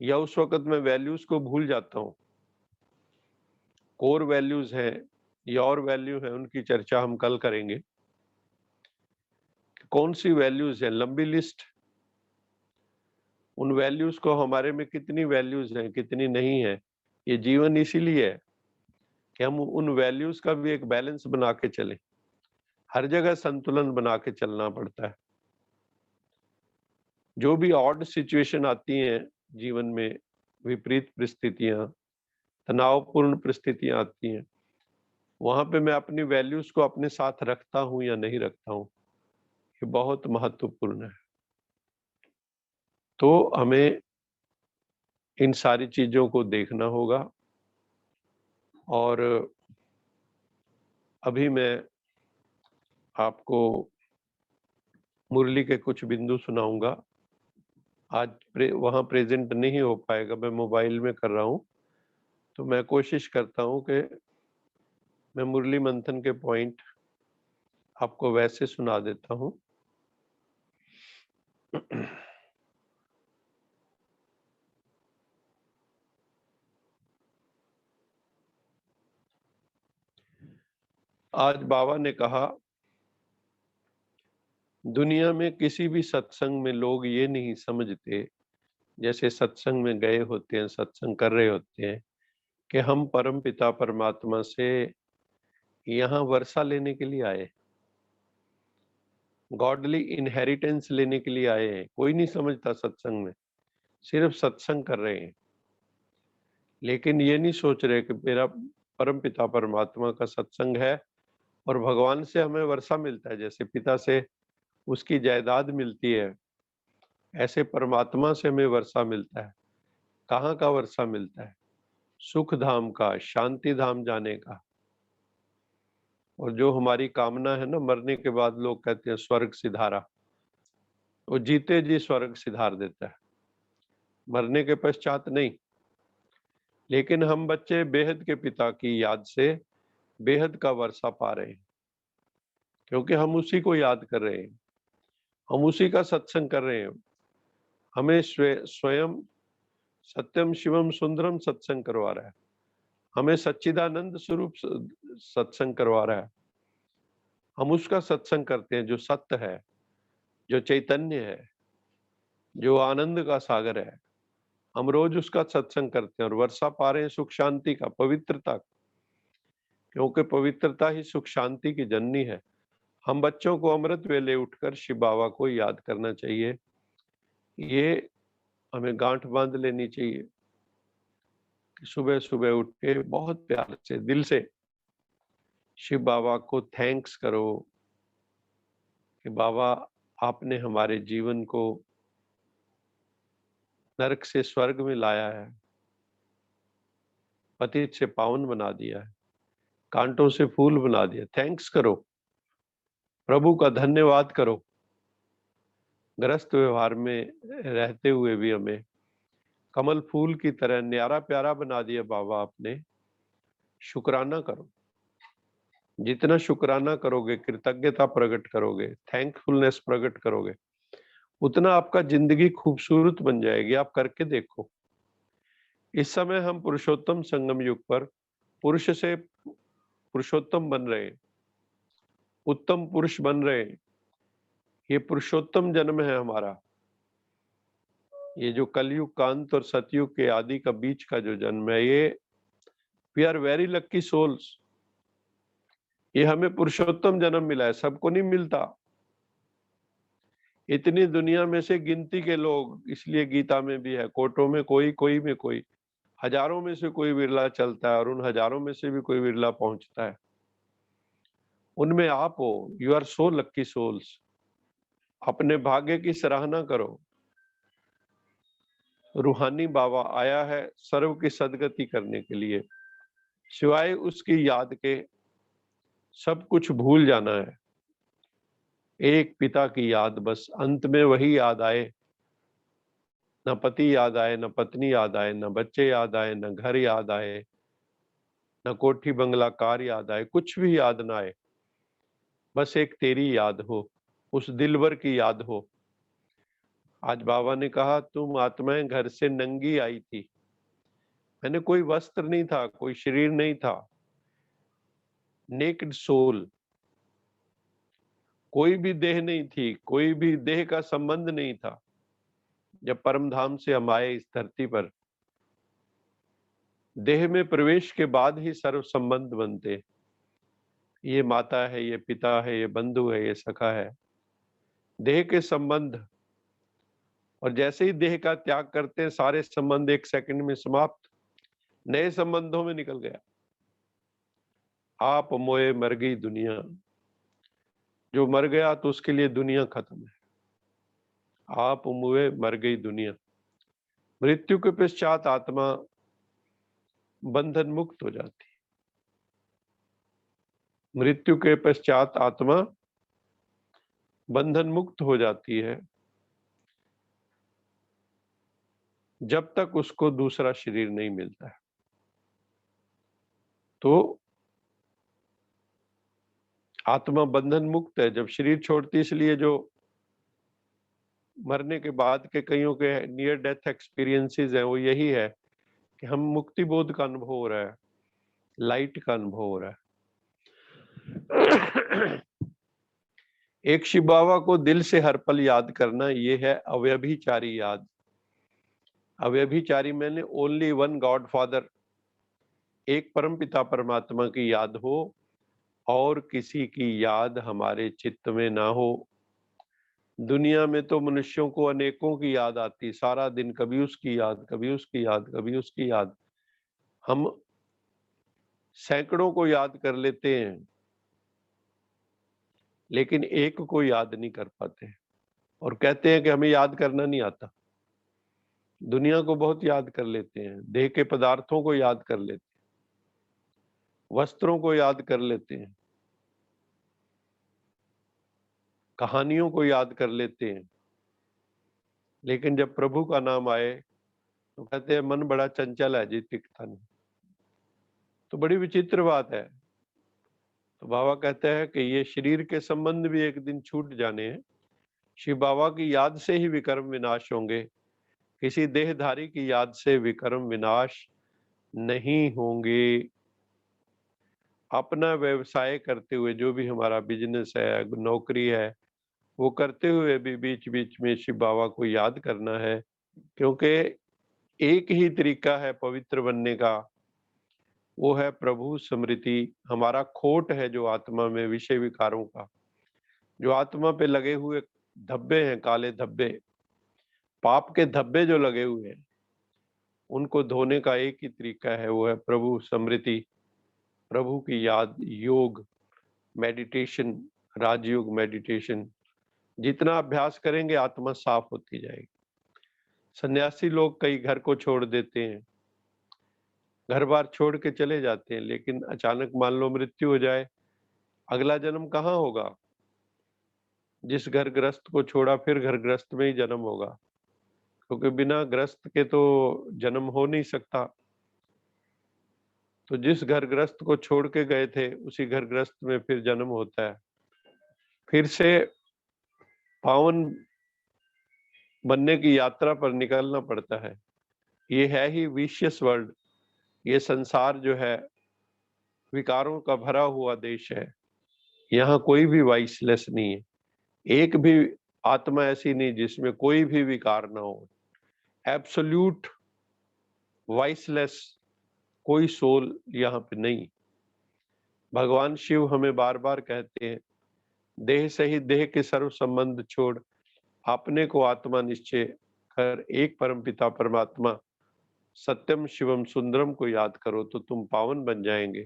या उस वक्त मैं वैल्यूज को भूल जाता हूँ। कोर वैल्यूज हैं या और वैल्यू है, उनकी चर्चा हम कल करेंगे। कौन सी वैल्यूज है, लंबी लिस्ट। उन वैल्यूज को, हमारे में कितनी वैल्यूज हैं, कितनी नहीं है। ये जीवन इसीलिए है कि हम उन वैल्यूज का भी एक बैलेंस बना के चलें। हर जगह संतुलन बना के चलना पड़ता है। जो भी ऑड सिचुएशन आती हैं जीवन में, विपरीत परिस्थितियां, तनावपूर्ण परिस्थितियां आती हैं, वहां पे मैं अपनी वैल्यूज को अपने साथ रखता हूं या नहीं रखता हूं, ये बहुत महत्वपूर्ण है। तो हमें इन सारी चीजों को देखना होगा। और अभी मैं आपको मुरली के कुछ बिंदु सुनाऊंगा। आज वहां प्रेजेंट नहीं हो पाएगा, मैं मोबाइल में कर रहा हूं, तो मैं कोशिश करता हूं कि मैं मुरली मंथन के पॉइंट आपको वैसे सुना देता हूं। आज बाबा ने कहा, दुनिया में किसी भी सत्संग में लोग ये नहीं समझते, जैसे सत्संग में गए होते हैं, सत्संग कर रहे होते हैं, कि हम परम पिता परमात्मा से यहाँ वर्षा लेने के लिए आए, गॉडली इनहेरिटेंस लेने के लिए आए हैं। कोई नहीं समझता सत्संग में, सिर्फ सत्संग कर रहे हैं, लेकिन ये नहीं सोच रहे कि मेरा परम पिता परमात्मा का सत्संग है और भगवान से हमें वर्षा मिलता है। जैसे पिता से उसकी जायदाद मिलती है, ऐसे परमात्मा से हमें वर्षा मिलता है। कहाँ का वर्षा मिलता है? सुख धाम का, शांति धाम जाने का। और जो हमारी कामना है ना, मरने के बाद लोग कहते हैं स्वर्ग सिधारा, वो जीते जी स्वर्ग सिधार देता है, मरने के पश्चात नहीं। लेकिन हम बच्चे बेहद के पिता की याद से बेहद का वर्षा पा रहे हैं, क्योंकि हम उसी को याद कर रहे हैं, हम उसी का सत्संग कर रहे हैं। हमें स्वयं सत्यम शिवम सुंदरम सत्संग करवा रहा है, हमें सच्चिदानंद स्वरूप सत्संग करवा रहा है। हम उसका सत्संग करते हैं जो सत्य है, जो चैतन्य है, जो आनंद का सागर है। हम रोज उसका सत्संग करते हैं और वर्षा पा रहे हैं सुख शांति का, पवित्रता, क्योंकि पवित्रता ही सुख शांति की जननी है। हम बच्चों को अमृत वेले उठकर शिव बाबा को याद करना चाहिए। ये हमें गांठ बांध लेनी चाहिए कि सुबह सुबह उठ के बहुत प्यार से दिल से शिव बाबा को थैंक्स करो कि बाबा आपने हमारे जीवन को नरक से स्वर्ग में लाया है, पतित से पावन बना दिया है, कांटों से फूल बना दिया। थैंक्स करो, प्रभु का धन्यवाद करो। ग्रस्त व्यवहार में रहते हुए भी हमें कमल फूल की तरह न्यारा प्यारा बना दिया बाबा आपने। शुक्राना करो, जितना शुक्राना करोगे, कृतज्ञता प्रकट करोगे, थैंकफुलनेस प्रकट करोगे, उतना आपका जिंदगी खूबसूरत बन जाएगी। आप करके देखो। इस समय हम पुरुषोत्तम संगम युग पर पुरुष से पुरुषोत्तम बन रहे हैं, उत्तम पुरुष बन रहे हैं। ये पुरुषोत्तम जन्म है हमारा। ये जो कलयुग का अंत और सतयुग के आदि का बीच का जो जन्म है, ये we are very lucky souls. ये हमें पुरुषोत्तम जन्म मिला है, सबको नहीं मिलता। इतनी दुनिया में से गिनती के लोग, इसलिए गीता में भी है, कोटों में कोई, कोई में कोई, हजारों में से कोई विरला चलता है और उन हजारों में से भी कोई विरला पहुंचता है। उनमें आप हो। You are so lucky souls. अपने भाग्य की सराहना करो। रूहानी बाबा आया है सर्व की सदगति करने के लिए। सिवाय उसकी याद के सब कुछ भूल जाना है। एक पिता की याद, बस अंत में वही याद आए। न पति याद आए, न पत्नी याद आए, न बच्चे याद आए, न घर याद आए, न कोठी बंगला कार याद आए, कुछ भी याद ना आए। बस एक तेरी याद हो, उस दिलवर की याद हो। आज बाबा ने कहा तुम आत्माएं घर से नंगी आई थी। मैंने कोई वस्त्र नहीं था, कोई शरीर नहीं था, नेकेड सोल। कोई भी देह नहीं थी, कोई भी देह का संबंध नहीं था। जब परम धाम से हम आए इस धरती पर, देह में प्रवेश के बाद ही सर्व संबंध बनते। ये माता है, ये पिता है, ये बंधु है, ये सखा है, देह के संबंध। और जैसे ही देह का त्याग करते हैं, सारे संबंध एक सेकंड में समाप्त, नए संबंधों में निकल गया। आप मोए मर गई दुनिया। जो मर गया तो उसके लिए दुनिया खत्म है। आप मोए मर गई दुनिया। मृत्यु के पश्चात आत्मा बंधन मुक्त हो जाती है। मृत्यु के पश्चात आत्मा बंधन मुक्त हो जाती है, जब तक उसको दूसरा शरीर नहीं मिलता है। तो आत्मा बंधन मुक्त है जब शरीर छोड़ती। इसलिए जो मरने के बाद के कईयों के नियर डेथ एक्सपीरियंसेस है, वो यही है कि हम मुक्ति बोध का अनुभव हो रहा है, लाइट का अनुभव हो रहा है। एक शिव बाबा को दिल से हर पल याद करना, ये है अव्यभिचारी याद। अव्यभिचारी मैंने ओनली वन गॉड फादर, एक परम पिता परमात्मा की याद हो और किसी की याद हमारे चित्त में ना हो। दुनिया में तो मनुष्यों को अनेकों की याद आती, सारा दिन कभी उसकी याद, कभी उसकी याद, कभी उसकी याद। हम सैकड़ों को याद कर लेते हैं, लेकिन एक को याद नहीं कर पाते और कहते हैं कि हमें याद करना नहीं आता। दुनिया को बहुत याद कर लेते हैं, देह के पदार्थों को याद कर लेते हैं, वस्त्रों को याद कर लेते हैं, कहानियों को याद कर लेते हैं, लेकिन जब प्रभु का नाम आए तो कहते हैं मन बड़ा चंचल है जी, टिकता नहीं। तो बड़ी विचित्र बात है। तो बाबा कहते हैं कि ये शरीर के संबंध भी एक दिन छूट जाने हैं। शिव बाबा की याद से ही विकर्म विनाश होंगे, किसी देहधारी की याद से विकर्म विनाश नहीं होंगे। अपना व्यवसाय करते हुए, जो भी हमारा बिजनेस है, नौकरी है, वो करते हुए भी बीच बीच में शिव बाबा को याद करना है, क्योंकि एक ही तरीका है पवित्र बनने का, वो है प्रभु स्मृति। हमारा खोट है जो आत्मा में विषय विकारों का, जो आत्मा पे लगे हुए धब्बे हैं, काले धब्बे, पाप के धब्बे जो लगे हुए हैं, उनको धोने का एक ही तरीका है, वो है प्रभु स्मृति, प्रभु की याद, योग, मेडिटेशन, राजयोग मेडिटेशन। जितना अभ्यास करेंगे आत्मा साफ होती जाएगी। सन्यासी लोग कई घर को छोड़ देते हैं, घर बार छोड़ के चले जाते हैं, लेकिन अचानक मान लो मृत्यु हो जाए, अगला जन्म कहाँ होगा? जिस घर ग्रस्त को छोड़ा फिर घर ग्रस्त में ही जन्म होगा, क्योंकि बिना ग्रस्त के तो जन्म हो नहीं सकता। तो जिस घर ग्रस्त को छोड़ के गए थे उसी घर ग्रस्त में फिर जन्म होता है, फिर से पावन बनने की यात्रा पर निकलना पड़ता है। ये है ही विशियस वर्ल्ड, ये संसार जो है विकारों का भरा हुआ देश है। यहाँ कोई भी वाइसलेस नहीं है, एक भी आत्मा ऐसी नहीं जिसमें कोई भी विकार ना हो। एब्सोल्यूट वाइसलेस कोई सोल यहाँ पे नहीं। भगवान शिव हमें बार बार कहते हैं, देह सहित देह के सर्व संबंध छोड़ अपने को आत्मा निश्चय कर एक परम पिता परमात्मा सत्यम शिवम सुंदरम को याद करो तो तुम पावन बन जाएंगे।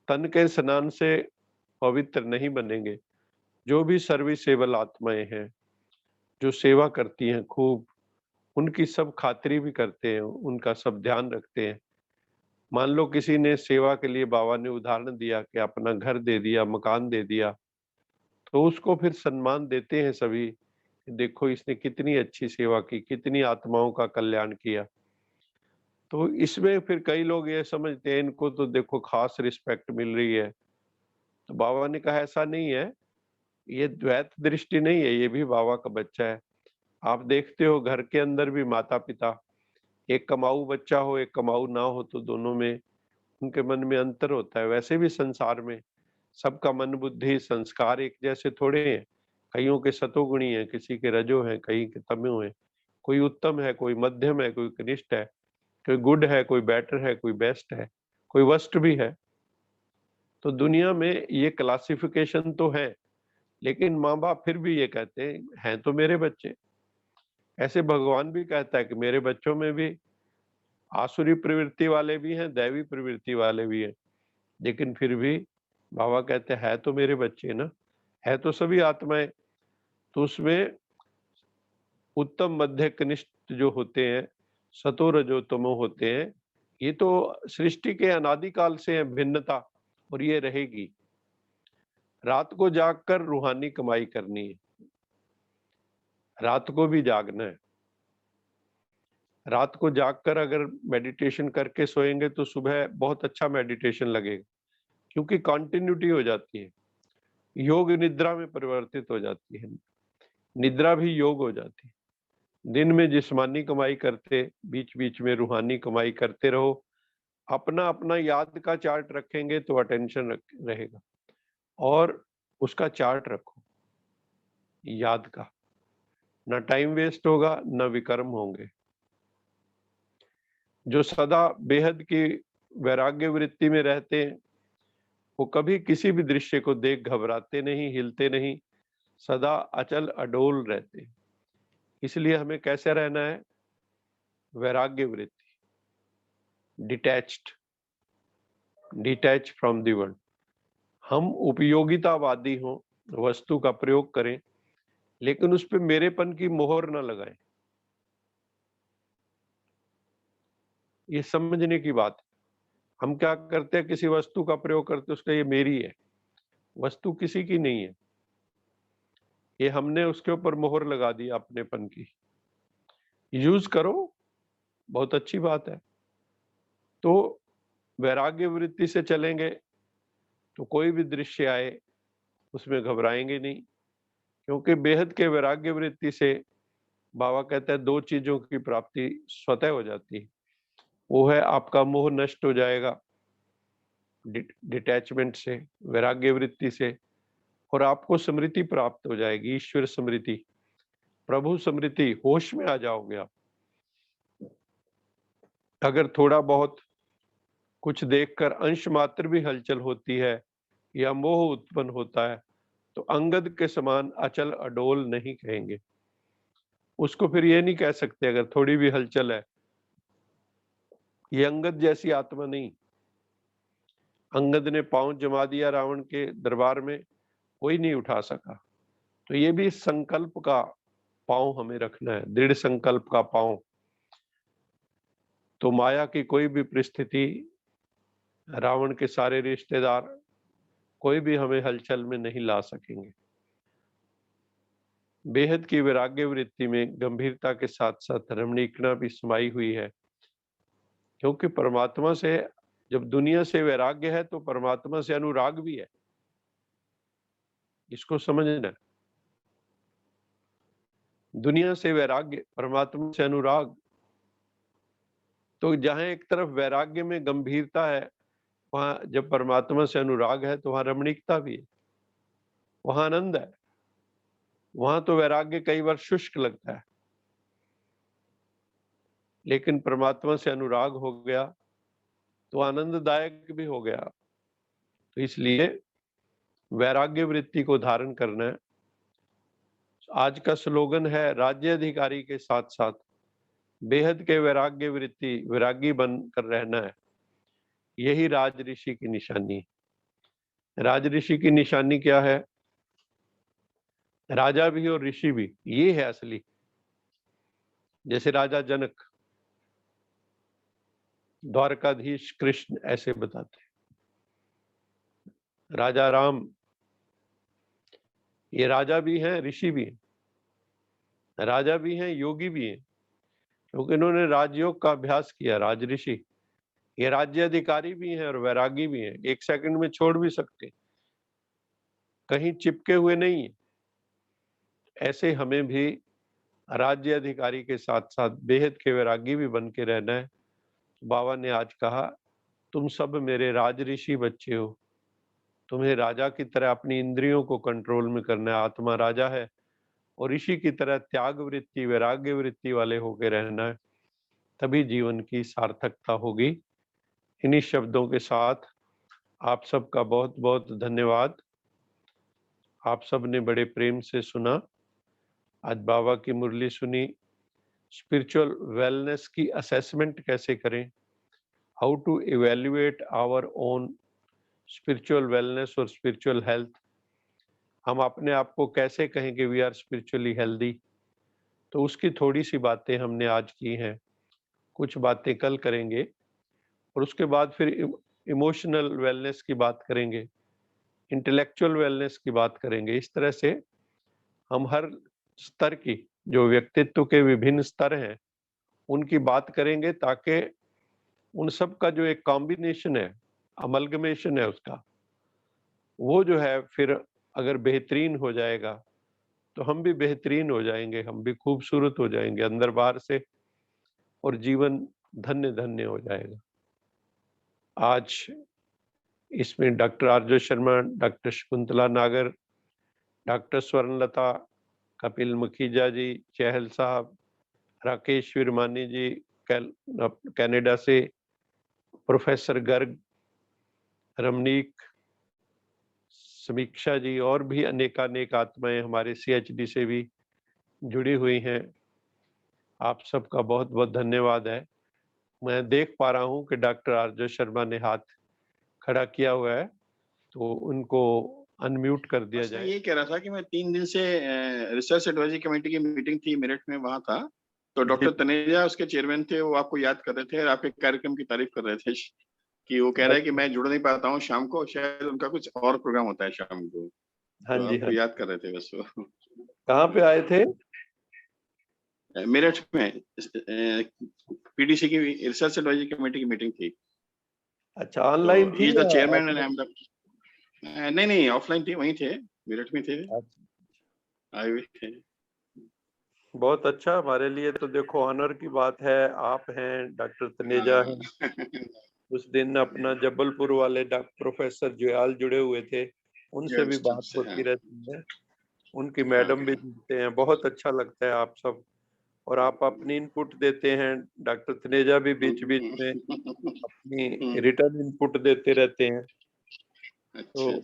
तन के स्नान से पवित्र नहीं बनेंगे। जो भी सर्विसेबल आत्माएं हैं, जो सेवा करती हैं खूब, उनकी सब खातिरी भी करते हैं, उनका सब ध्यान रखते हैं। मान लो किसी ने सेवा के लिए, बाबा ने उदाहरण दिया कि अपना घर दे दिया, मकान दे दिया, तो उसको फिर सम्मान देते हैं सभी, देखो इसने कितनी अच्छी सेवा की, कितनी आत्माओं का कल्याण किया। तो इसमें फिर कई लोग ये समझते हैं इनको तो देखो खास रिस्पेक्ट मिल रही है। तो बाबा ने कहा ऐसा नहीं है, ये द्वैत दृष्टि नहीं है, ये भी बाबा का बच्चा है। आप देखते हो घर के अंदर भी माता पिता, एक कमाऊ बच्चा हो एक कमाऊ ना हो तो दोनों में उनके मन में अंतर होता है। वैसे भी संसार में सबका मन बुद्धि संस्कार एक जैसे थोड़े हैं। कईयों के सतोगुणी हैं, किसी के रजो हैं, कहीं के तमो हैं। कोई उत्तम है, कोई मध्यम है, कोई कनिष्ठ है, कोई गुड है, कोई बेटर है, कोई बेस्ट है, कोई वर्स्ट भी है। तो दुनिया में ये क्लासिफिकेशन तो है, लेकिन माँ बाप फिर भी ये कहते हैं तो मेरे बच्चे। ऐसे भगवान भी कहता है कि मेरे बच्चों में भी आसुरी प्रवृत्ति वाले भी हैं, दैवी प्रवृत्ति वाले भी हैं, लेकिन फिर भी बाबा कहते हैं तो मेरे बच्चे ना, है तो सभी आत्माएं। तो उसमें उत्तम मध्य कनिष्ठ जो होते हैं, सतो रजो तमो होते हैं, ये तो सृष्टि के अनादिकाल से है भिन्नता, और ये रहेगी। रात को जागकर रूहानी कमाई करनी है, रात को भी जागना है। रात को जागकर अगर मेडिटेशन करके सोएंगे तो सुबह बहुत अच्छा मेडिटेशन लगेगा, क्योंकि कंटिन्यूटी हो जाती है, योग निद्रा में परिवर्तित हो जाती है, निद्रा भी योग हो जाती है। दिन में जिस्मानी कमाई करते, बीच बीच में रूहानी कमाई करते रहो। अपना अपना याद का चार्ट रखेंगे तो अटेंशन रहेगा, और उसका चार्ट रखो याद का, ना टाइम वेस्ट होगा ना विकर्म होंगे। जो सदा बेहद की वैराग्य वृत्ति में रहते हैं, वो कभी किसी भी दृश्य को देख घबराते नहीं, हिलते नहीं, सदा अचल अडोल रहते हैं। इसलिए हमें कैसे रहना है? वैराग्य वृत्ति, detached, detach from the world. हम उपयोगितावादी हों, वस्तु का प्रयोग करें, लेकिन उस पे मेरेपन की मोहर न लगाएं। ये समझने की बात है। हम क्या करते हैं, किसी वस्तु का प्रयोग करते हैं, उसका ये मेरी है। वस्तु किसी की नहीं है, ये हमने उसके ऊपर मोहर लगा दी अपनेपन की। यूज करो, बहुत अच्छी बात है। तो वैराग्य वृत्ति से चलेंगे तो कोई भी दृश्य आए उसमें घबराएंगे नहीं, क्योंकि बेहद के वैराग्य वृत्ति से बाबा कहते हैं दो चीजों की प्राप्ति स्वतः हो जाती है। वो है आपका मोह नष्ट हो जाएगा डिटैचमेंट से, वैराग्य वृत्ति से, और आपको स्मृति प्राप्त हो जाएगी, ईश्वर स्मृति, प्रभु स्मृति, होश में आ जाओगे आप। अगर थोड़ा बहुत कुछ देखकर अंश मात्र भी हलचल होती है या मोह उत्पन्न होता है तो अंगद के समान अचल अडोल नहीं कहेंगे उसको। फिर ये नहीं कह सकते अगर थोड़ी भी हलचल है, ये अंगद जैसी आत्मा नहीं। अंगद ने पांव जमा दिया रावण के दरबार में, कोई नहीं उठा सका। तो ये भी संकल्प का पांव हमें रखना है, दृढ़ संकल्प का पांव। तो माया की कोई भी परिस्थिति, रावण के सारे रिश्तेदार, कोई भी हमें हलचल में नहीं ला सकेंगे। बेहद की वैराग्य वृत्ति में गंभीरता के साथ साथ रमणीकता भी समाई हुई है, क्योंकि परमात्मा से जब दुनिया से वैराग्य है तो परमात्मा से अनुराग भी है, इसको समझना। दुनिया से वैराग्य, परमात्मा से अनुराग। तो जहां एक तरफ वैराग्य में गंभीरता है, वहां जब परमात्मा से अनुराग है तो वहां रमणीकता भी है, वहां आनंद है। वहां तो वैराग्य कई बार शुष्क लगता है, लेकिन परमात्मा से अनुराग हो गया तो आनंददायक भी हो गया। तो इसलिए वैराग्य वृत्ति को धारण करना है। आज का स्लोगन है राज्य अधिकारी के साथ साथ बेहद के वैराग्य वृत्ति, वैरागी बनकर रहना है। यही राज ऋषि की निशानी है। राज ऋषि की निशानी क्या है? राजा भी और ऋषि भी, ये है असली। जैसे राजा जनक, द्वारकाधीश कृष्ण ऐसे बताते हैं, राजा राम, ये राजा भी हैं, ऋषि भी हैं, राजा भी हैं, योगी भी हैं, क्योंकि इन्होंने राजयोग का अभ्यास किया। राज ऋषि ये राज्य अधिकारी भी हैं और वैरागी भी हैं, एक सेकंड में छोड़ भी सकते, कहीं चिपके हुए नहीं है। ऐसे हमें भी राज्य अधिकारी के साथ साथ बेहद के वैरागी भी बन के रहना है। बाबा ने आज कहा तुम सब मेरे राज ऋषि बच्चे हो, तुम्हें राजा की तरह अपनी इंद्रियों को कंट्रोल में करना है। आत्मा राजा है और ऋषि की तरह त्याग वृत्ति, वैराग्य वृत्ति वाले होकर रहना है, तभी जीवन की सार्थकता होगी। इन्हीं शब्दों के साथ आप सबका बहुत बहुत धन्यवाद। आप सब ने बड़े प्रेम से सुना, आज बाबा की मुरली सुनी। स्पिरिचुअल वेलनेस की असेसमेंट कैसे करें, how to evaluate our own spiritual wellness और स्पिरिचुअल हेल्थ। हम अपने आप को कैसे कहें कि वी आर स्पिरिचुअली हेल्दी, तो उसकी थोड़ी सी बातें हमने आज की हैं, कुछ बातें कल करेंगे और उसके बाद फिर इमोशनल वेलनेस की बात करेंगे, इंटेलेक्चुअल वेलनेस की बात करेंगे। इस तरह से हम हर स्तर की, जो व्यक्तित्व के विभिन्न स्तर हैं, उनकी बात करेंगे, ताकि उन सब का जो एक कॉम्बिनेशन है, अमलगमेशन है उसका, वो जो है फिर अगर बेहतरीन हो जाएगा तो हम भी बेहतरीन हो जाएंगे, हम भी खूबसूरत हो जाएंगे अंदर बाहर से, और जीवन धन्य धन्य हो जाएगा। आज इसमें doctor RJ Sharma, doctor Shakuntala नागर, डॉक्टर स्वर्णलता, कपिल मुखीजा जी, चहल साहब, राकेश विरमानी जी कनाडा से, प्रोफेसर गर्ग, रमनीक, समीक्षा जी, और भी अनेकानेक आत्माएं हमारे CHD से भी जुड़ी हुई हैं। आप सबका बहुत बहुत धन्यवाद है। मैं देख पा रहा हूं कि डॉक्टर आरजे शर्मा ने हाथ खड़ा किया हुआ है, तो उनको अनम्यूट कर दिया जाए। ये कह रहा था कि मैं 3 दिन से रिसर्च एडवाइजरी कमेटी की मीटिंग थी मेरठ में, वहां था, तो डॉक्टर तनेजा उसके चेयरमैन थे, वो आपको याद कर रहे थे और आपके कार्यक्रम की तारीफ कर रहे थे कि वो कह रहे हैं कि मैं जुड़ नहीं पाता हूँ शाम को, शायद उनका कुछ और प्रोग्राम होता है शाम को। हाँ तो जी, आपको हाँ। याद कर रहे थे बस वो। कहाँ पे आए थे? मेरठ में PDC की रिसर्च एडवाइजरी कमेटी की मीटिंग थी। अच्छा, ऑनलाइन थी? He is the chairman and I am the नहीं नहीं, ऑफलाइन थे, वहीं थे, मेरठ में थे, आए हुए थे। बहुत अच्छा, हमारे लिए तो देखो ऑनर की बात है, आप हैं, डॉक्टर तनेजा हैं। उस दिन अपना जबलपुर वाले डॉक्टर प्रोफेसर जयाल जुड़े हुए थे, उनसे भी बात होती रहती है, उनकी मैडम भी जुड़ते हैं, बहुत अच्छा लगता है आप सब, और आप अपनी इनपुट देते हैं। डॉक्टर तनेजा भी बीच बीच में अपनी रिटर्न इनपुट देते रहते हैं, तो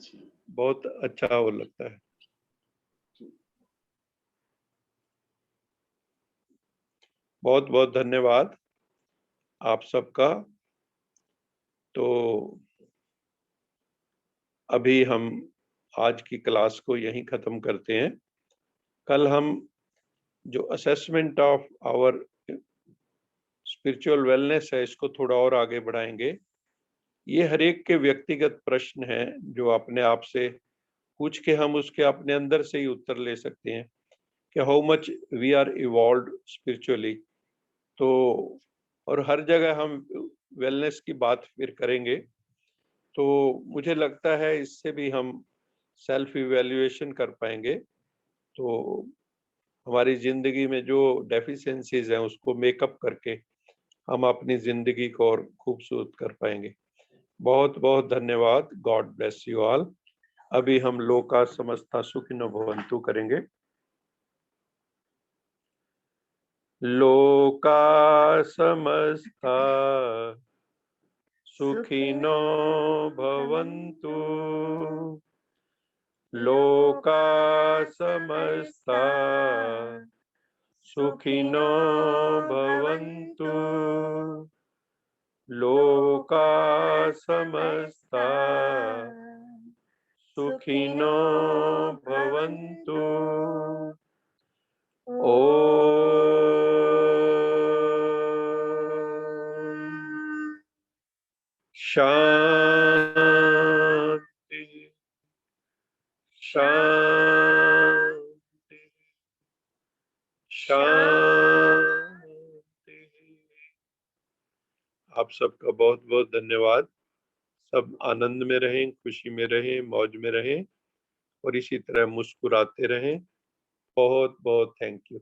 बहुत अच्छा वो लगता है। बहुत बहुत धन्यवाद आप सबका। तो अभी हम आज की क्लास को यहीं खत्म करते हैं। कल हम जो assessment of our spiritual wellness है, इसको थोड़ा और आगे बढ़ाएंगे। ये हर एक के व्यक्तिगत प्रश्न हैं जो अपने आप से पूछ के हम उसके अपने अंदर से ही उत्तर ले सकते हैं कि how much we are evolved spiritually. तो और हर जगह हम वेलनेस की बात फिर करेंगे, तो मुझे लगता है इससे भी हम सेल्फ इवैल्यूएशन कर पाएंगे, तो हमारी जिंदगी में जो डेफिशिएंसीज हैं उसको मेकअप करके हम अपनी जिंदगी को और खूबसूरत कर पाएंगे। बहुत बहुत धन्यवाद। God bless you all. अभी हम लोका समस्ता सुखिनो भवन्तु करेंगे। लोका समस्ता सुखिनो भवन्तु। लोका समस्ता सुखिनो भवन्तु। लोका समस्ता सुखिनो भवन्तु। शांति शांति शांति। आप सबका बहुत बहुत धन्यवाद। सब आनंद में रहें, खुशी में रहें, मौज में रहें और इसी तरह मुस्कुराते रहें। बहुत बहुत थैंक यू।